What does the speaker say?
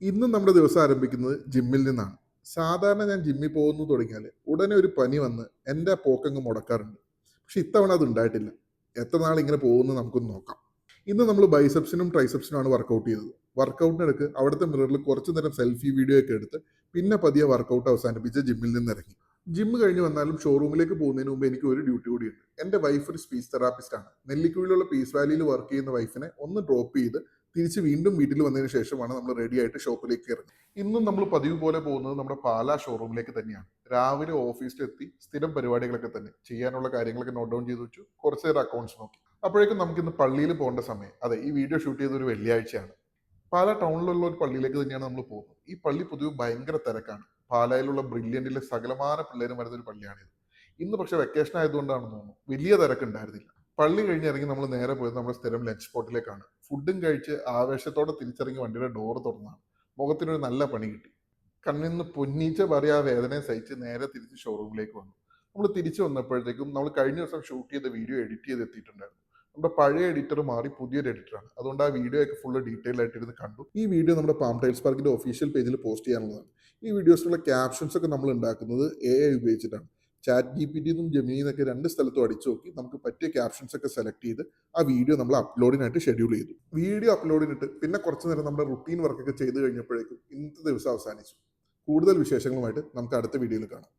ഇന്നും നമ്മുടെ ദിവസം ആരംഭിക്കുന്നത് ജിമ്മിൽ നിന്നാണ്. സാധാരണ ഞാൻ ജിമ്മിൽ പോകുന്നു തുടങ്ങിയാൽ ഉടനെ ഒരു പനി വന്ന് എൻ്റെ പോക്കങ്ങ് മുടക്കാറുണ്ട്. പക്ഷെ ഇത്തവണ അത് ഉണ്ടായിട്ടില്ല. എത്ര നാൾ ഇങ്ങനെ പോകുമെന്ന് നമുക്കൊന്ന് നോക്കാം. ഇന്ന് നമ്മൾ ബൈസെപ്സിനും ട്രൈസെപ്സിനുമാണ് വർക്കൗട്ട് ചെയ്തത്. വർക്കൗട്ടിനിടക്ക് അവിടുത്തെ മിററിൽ കുറച്ചു നേരം സെൽഫി വീഡിയോ ഒക്കെ എടുത്ത് പിന്നെ പതിയെ വർക്കൗട്ട് അവസാനിപ്പിച്ച് ജിമ്മിൽ നിന്ന് ഇറങ്ങി. ജിമ്മ് കഴിഞ്ഞ് വന്നാലും ഷോറൂമിലേക്ക് പോകുന്നതിന് മുമ്പ് എനിക്ക് ഒരു ഡ്യൂട്ടി കൂടിയുണ്ട്. എൻ്റെ വൈഫ് ഒരു സ്പീച്ച് തെറാപ്പിസ്റ്റ് ആണ്. നെല്ലിക്കുഴിയിലുള്ള പീസ് വാലിയിൽ വർക്ക് ചെയ്യുന്ന വൈഫിനെ ഒന്ന് ഡ്രോപ്പ് ചെയ്ത് തിരിച്ച് വീണ്ടും വീട്ടിൽ വന്നതിന് ശേഷമാണ് നമ്മൾ റെഡി ആയിട്ട് ഷോപ്പിലേക്ക് ഇറങ്ങുന്നത്. ഇന്നും നമ്മൾ പതിവ് പോലെ പോകുന്നത് നമ്മുടെ പാലാ ഷോറൂമിലേക്ക് തന്നെയാണ്. രാവിലെ ഓഫീസിലെത്തി സ്ഥിരം പരിപാടികളൊക്കെ തന്നെ ചെയ്യാനുള്ള കാര്യങ്ങളൊക്കെ നോട്ട് ഡൗൺ ചെയ്ത് വെച്ചു. കുറച്ച് നേരം അക്കൗണ്ട്സ് നോക്കി. അപ്പോഴേക്കും നമുക്ക് ഇന്ന് പള്ളിയിൽ പോകേണ്ട സമയം. അതെ, ഈ വീഡിയോ ഷൂട്ട് ചെയ്ത ഒരു വെള്ളിയാഴ്ചയാണ്. പാലാ ടൗണിലുള്ള ഒരു പള്ളിയിലേക്ക് തന്നെയാണ് നമ്മൾ പോകുന്നത്. ഈ പള്ളി പൊതുവെ ഭയങ്കര തിരക്കാണ്. പാലായിലുള്ള ബ്രില്യന്റിലെ സകലമാന പിള്ളേരും വരുന്ന ഒരു പള്ളിയാണിത്. ഇന്ന് പക്ഷെ വെക്കേഷൻ ആയതുകൊണ്ടാണെന്ന് തോന്നുന്നു വലിയ തിരക്കുണ്ടായിരുന്നില്ല. പള്ളി കഴിഞ്ഞ് ഇറങ്ങി നമ്മൾ നേരെ പോയത് നമ്മുടെ സ്ഥിരം ലഞ്ച് സ്പോട്ടിലേക്കാണ്. ഫുഡും കഴിച്ച് ആവേശത്തോടെ തിരിച്ചിറങ്ങി വണ്ടിയുടെ ഡോർ തുറന്നാണ്. മുഖത്തിനൊരു നല്ല പണി കിട്ടി. കണ്ണിൽ നിന്ന് പൊന്നീച്ച പറയാ വേദനയെ സഹിച്ച് നേരെ തിരിച്ച് ഷോറൂമിലേക്ക് വന്നു. നമ്മൾ തിരിച്ചു വന്നപ്പോഴത്തേക്കും നമ്മൾ കഴിഞ്ഞ ദിവസം ഷൂട്ട് ചെയ്ത വീഡിയോ എഡിറ്റ് ചെയ്ത് എത്തിയിട്ടുണ്ടായിരുന്നു. നമ്മുടെ പഴയ എഡിറ്റർ മാറി പുതിയൊരു എഡിറ്ററാണ്. അതുകൊണ്ട് ആ വീഡിയോ ഒക്കെ ഫുള്ള് ഡീറ്റെയിൽ ആയിട്ട് ഇരുന്ന് കണ്ടു. ഈ വീഡിയോ നമ്മുടെ പാം ടൈൽസ് പാർക്കിന്റെ ഒഫീഷ്യൽ പേജിൽ പോസ്റ്റ് ചെയ്യാനുള്ളതാണ്. ഈ വീഡിയോസിലുള്ള ക്യാപ്ഷൻസ് ഒക്കെ നമ്മൾ ഉണ്ടാക്കുന്നത് AI ഉപയോഗിച്ചിട്ടാണ്. ചാറ്റ് GPT നിന്നും ജെമിനി എന്നൊക്കെ രണ്ട് സ്ഥലത്തും അടിച്ചു നോക്കി നമുക്ക് പറ്റിയ ക്യാപ്ഷൻസ് ഒക്കെ സെലക്ട് ചെയ്ത് ആ വീഡിയോ നമ്മൾ അപ്ലോഡിനായിട്ട് ഷെഡ്യൂൾ ചെയ്തു. വീഡിയോ അപ്ലോഡിനിട്ട് പിന്നെ കുറച്ച് നേരം നമ്മുടെ റുട്ടീൻ വർക്കൊക്കെ ചെയ്ത് കഴിഞ്ഞപ്പോഴേക്കും ഇന്നത്തെ ദിവസം അവസാനിച്ചു. കൂടുതൽ വിശേഷങ്ങളുമായിട്ട് നമുക്ക് അടുത്ത വീഡിയോയിൽ കാണാം.